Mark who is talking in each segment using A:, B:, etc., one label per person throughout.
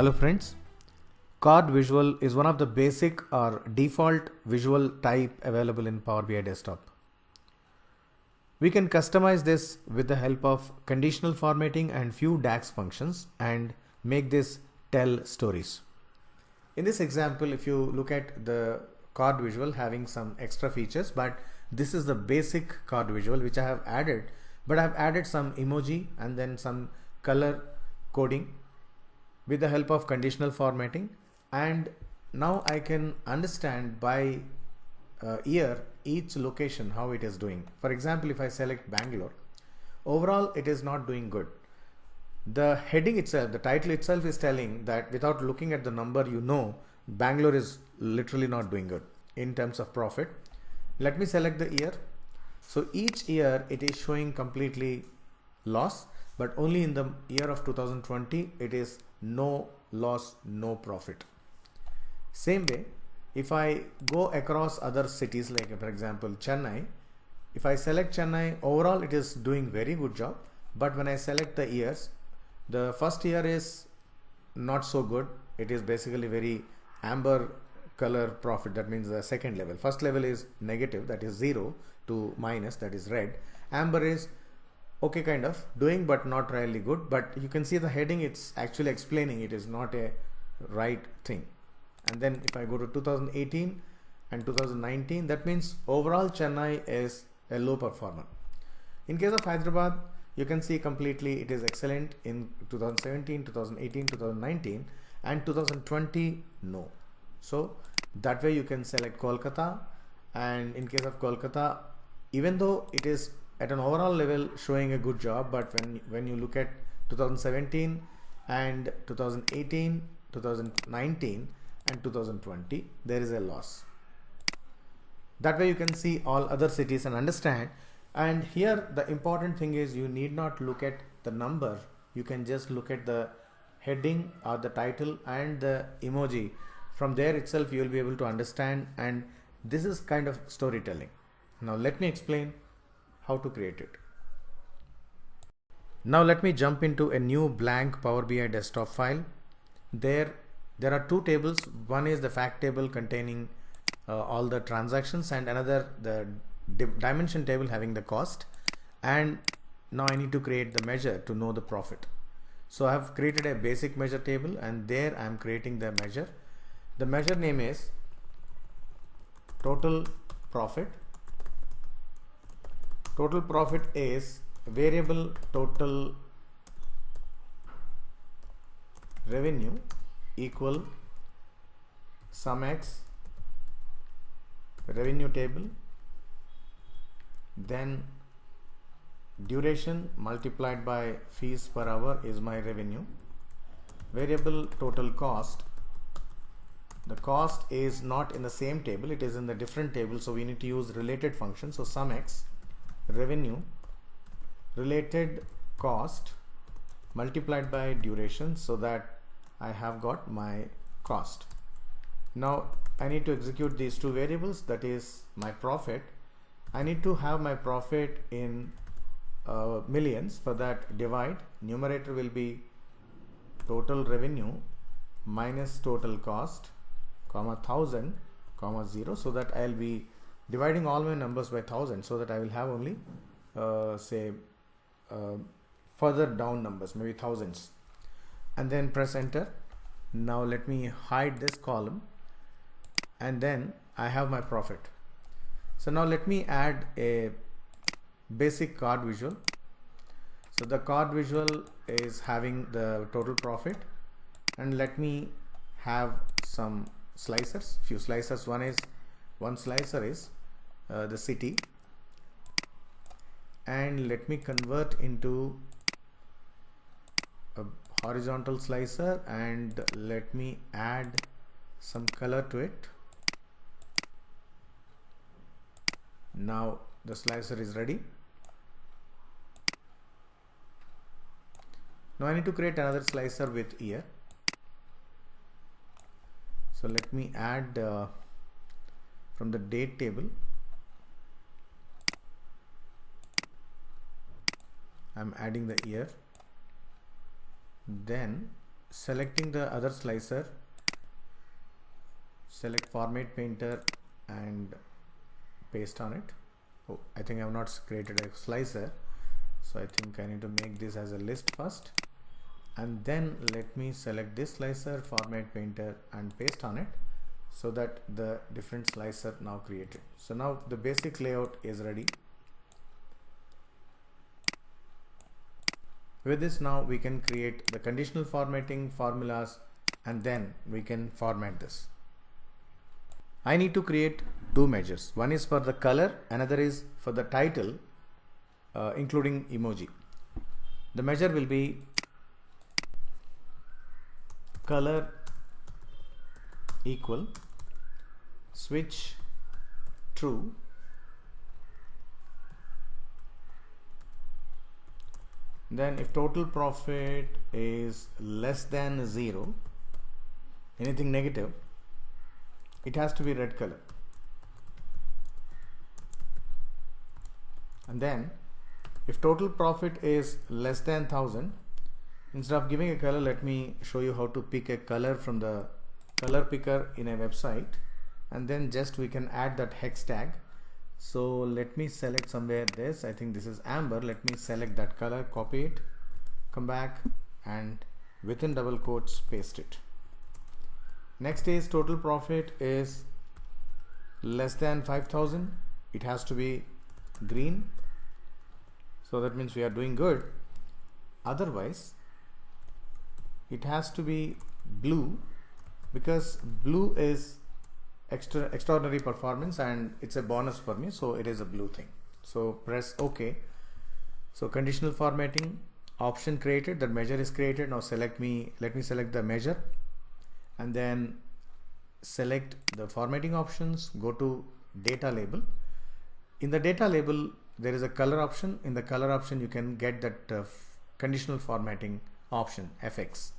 A: Hello friends, card visual is one of the basic or default visual type available in Power BI Desktop. We can customize this with the help of conditional formatting and few DAX functions and make this tell stories. In this example, if you look at the card visual having some extra features, but this is the basic card visual which I have added, but I have added some emoji and then some color coding with the help of conditional formatting, and now I can understand by year each location how it is doing. For example, if I select Bangalore, overall it is not doing good. The heading itself, the title itself is telling that without looking at the number, Bangalore is literally not doing good in terms of profit. Let me select the year. So each year it is showing completely loss, but only in the year of 2020 it is no loss, no profit. Same way, if I go across other cities, like for example Chennai, if I select Chennai, overall it is doing very good job, but when I select the years, the first year is not so good. It is basically very amber color profit. That means the second level. First level is negative, that is 0 to minus, that is red. Amber is okay, kind of doing but not really good, but you can see the heading, it's actually explaining it is not a right thing. And then if I go to 2018 and 2019, that means overall Chennai is a low performer. In case of Hyderabad, you can see completely it is excellent in 2017, 2018, 2019, and 2020 no. So that way you can select Kolkata, and in case of Kolkata, even though it is at an overall level showing a good job, but when you look at 2017 and 2018, 2019 and 2020, there is a loss. That way you can see all other cities and understand. And here the important thing is you need not look at the number, you can just look at the heading or the title and the emoji. From there itself you will be able to understand, and this is kind of storytelling. Now let me explain how to create it. Now let me jump into a new blank Power BI desktop file. There are two tables. One is the fact table containing all the transactions, and another the dimension table having the cost. And now I need to create the measure to know the profit. So I have created a basic measure table, and there I am creating the measure. The measure name is total profit. Total profit is variable total revenue equal sum x revenue table, then duration multiplied by fees per hour is my revenue. Variable total cost, the cost is not in the same table, it is in the different table, so we need to use related function. So sum x revenue related cost multiplied by duration, so that I have got my cost. Now I need to execute these two variables, that is my profit. I need to have my profit in millions. For that, divide, numerator will be total revenue minus total cost, comma 1000, comma 0, so that I'll be dividing all my numbers by 1000, so that I will have only further down numbers, maybe thousands, and then press enter. Now let me hide this column, and then I have my profit. So now let me add a basic card visual. So the card visual is having the total profit, and let me have some slicers, few slicers. One slicer is the city, and let me convert into a horizontal slicer, and let me add some color to it. Now the slicer is ready. Now I need to create another slicer with year. So let me add from the date table, I'm adding the year, then selecting the other slicer, select Format Painter and paste on it. Oh, I think I have not created a slicer, so I think I need to make this as a list first, and then let me select this slicer, Format Painter and paste on it, so that the different slicer now created. So now the basic layout is ready. With this, now we can create the conditional formatting formulas, and then we can format this. I need to create two measures. One is for the color, another is for the title, including emoji. The measure will be color equal switch true then if total profit is less than 0, anything negative, it has to be red color. And then if total profit is less than 1000, instead of giving a color, let me show you how to pick a color from the color picker in a website, and then just we can add that hex tag. So let me select somewhere this, I think this is amber. Let me select that color, copy it, come back, and within double quotes paste it. Next is total profit is less than 5000, it has to be green, so that means we are doing good. Otherwise it has to be blue, because blue is extraordinary performance and it's a bonus for me, so it is a blue thing. So press OK. So conditional formatting option created, the measure is created. Now let me select the measure, and then select the formatting options, go to data label. In the data label there is a color option. In the color option you can get that conditional formatting option, FX.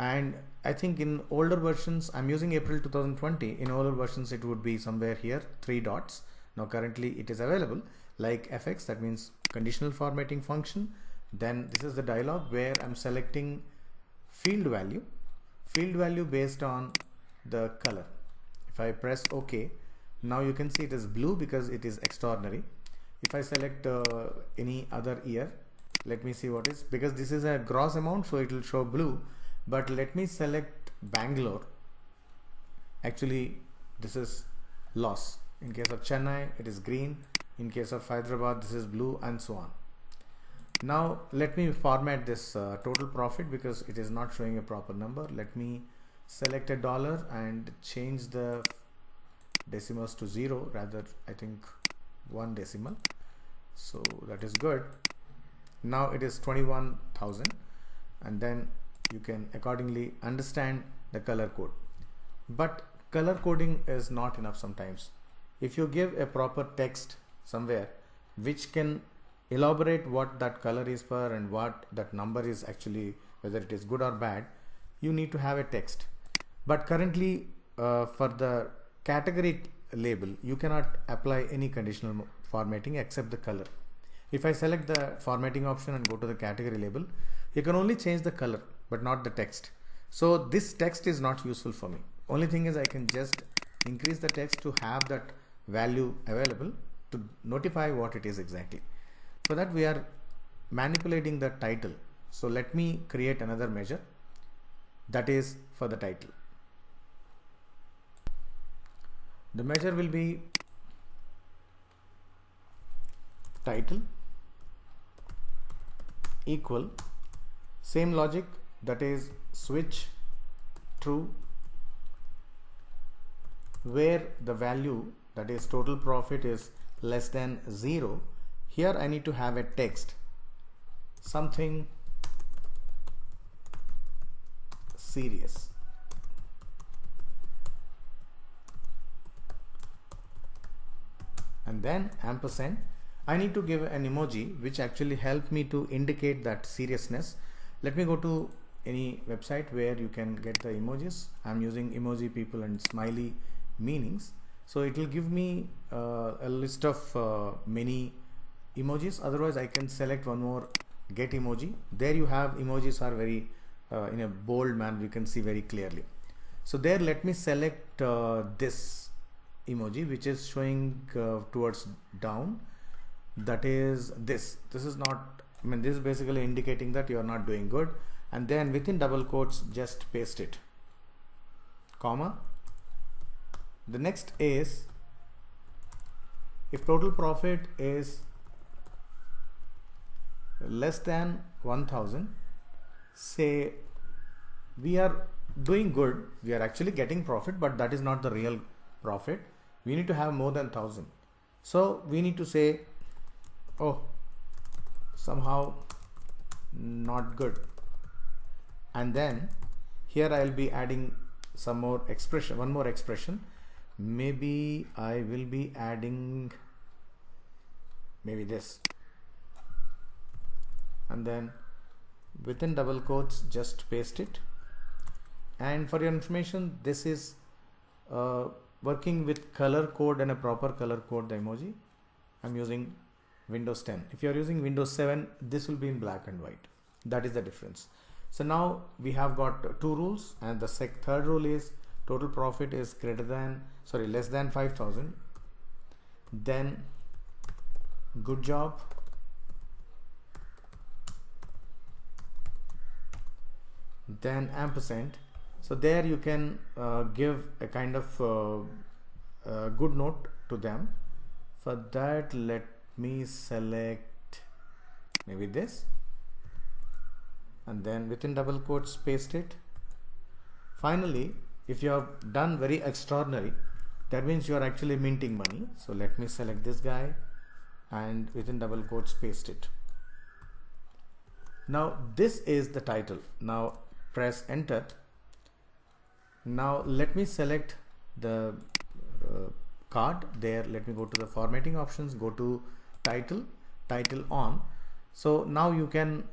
A: And I think in older versions, I'm using April 2020, in older versions it would be somewhere here 3 dots. Now currently it is available like FX, that means conditional formatting function. Then this is the dialog where I'm selecting field value based on the color. If I press OK, now you can see it is blue because it is extraordinary. If I select any other year, let me see what is, because this is a gross amount, so it will show blue. But let me select Bangalore. Actually this is loss. In case of Chennai it is green, in case of Hyderabad this is blue, and so on. Now let me format this total profit because it is not showing a proper number. Let me select a dollar and change the decimals to 0, rather I think 1 decimal. So that is good. Now it is 21,000, and then you can accordingly understand the color code. But color coding is not enough sometimes. If you give a proper text somewhere which can elaborate what that color is for and what that number is actually, whether it is good or bad, you need to have a text. But currently for the category label you cannot apply any conditional formatting except the color. If I select the formatting option and go to the category label, you can only change the color but not the text. So this text is not useful for me. Only thing is I can just increase the text to have that value available to notify what it is exactly. For that we are manipulating the title. So let me create another measure that is for the title. The measure will be title equal, same logic, that is switch true, where the value, that is total profit, is less than 0. Here I need to have a text, something serious. And then ampersand. I need to give an emoji which actually help me to indicate that seriousness. Let me go to any website where you can get the emojis. I'm using Emoji People and Smiley Meanings. So it will give me a list of many emojis. Otherwise I can select one more, get emoji. There you have emojis are very in a bold manner, you can see very clearly. So there, let me select this emoji which is showing towards down. That is this is not, I mean, this is basically indicating that you are not doing good. And then within double quotes, just paste it, comma. The next is, if total profit is less than 1000, say we are doing good, we are actually getting profit, but that is not the real profit. We need to have more than 1000. So we need to say, oh, somehow not good. And then here I'll be adding some more expression, one more expression. Maybe I will be adding maybe this, and then within double quotes just paste it. And for your information, this is working with color code and a proper color code, the emoji. I'm using Windows 10. If you are using Windows 7, this will be in black and white. That is the difference. So now we have got two rules, and the third rule is total profit is less than 5000. Then good job, then ampersand. So there you can give a kind of good note to them. For that, let me select maybe this, and then within double quotes paste it. Finally, if you have done very extraordinary, that means you are actually minting money. So let me select this guy and within double quotes paste it. Now this is the title. Now press enter. Now let me select the card there. Let me go to the formatting options, go to title on. So now you can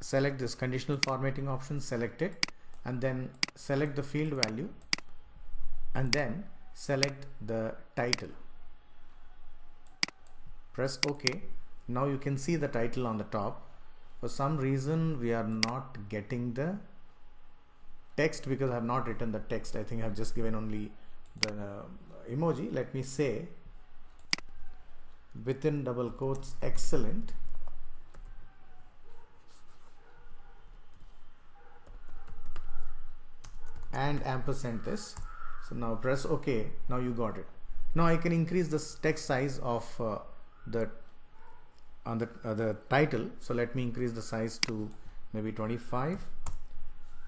A: select this conditional formatting option, select it, and then select the field value, and then select the title. Press OK. Now you can see the title on the top. For some reason we are not getting the text because I have not written the text. I think I have just given only the emoji. Let me say within double quotes excellent, and ampersand this. So now press OK. Now you got it. Now I can increase the text size of the title. So let me increase the size to maybe 25.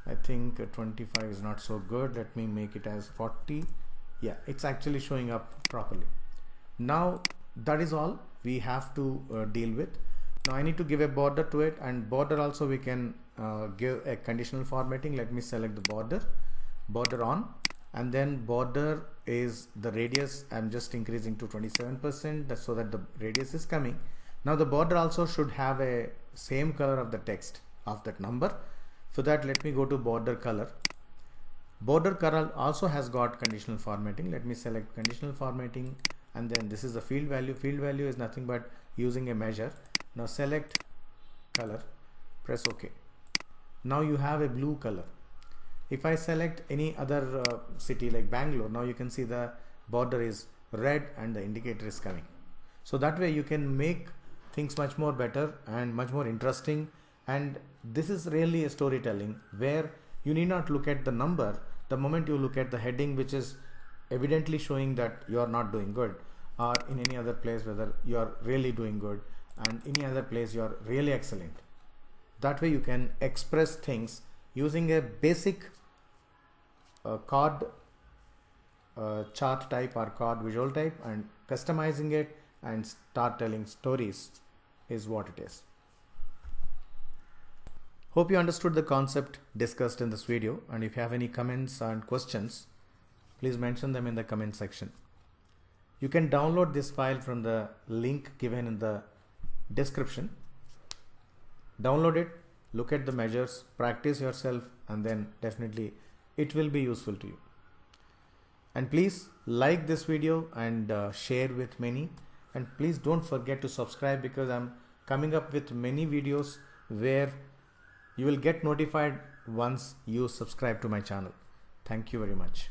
A: I think 25 is not so good. Let me make it as 40. Yeah, it's actually showing up properly. Now that is all we have to deal with. Now I need to give a border to it, and border also we can give a conditional formatting. Let me select the border on, and then border is the radius. I'm just increasing to 27% so that the radius is coming. Now the border also should have a same color of the text of that number. For that, let me go to border color. Border color also has got conditional formatting. Let me select conditional formatting, and then this is the field value. Field value is nothing but using a measure. Now select color, press OK. Now you have a blue color. If I select any other city like Bangalore, now you can see the border is red and the indicator is coming. So that way you can make things much more better and much more interesting. And this is really a storytelling where you need not look at the number. The moment you look at the heading, which is evidently showing that you are not doing good, or in any other place whether you are really doing good, and any other place you are really excellent. That way you can express things using a basic card chart type or card visual type, and customizing it and start telling stories is what it is. Hope you understood the concept discussed in this video, and if you have any comments and questions, please mention them in the comment section. You can download this file from the link given in the description. Download it, look at the measures, practice yourself, and then definitely it will be useful to you. And please like this video and share with many, and please don't forget to subscribe, because I'm coming up with many videos where you will get notified once you subscribe to my channel. Thank you very much.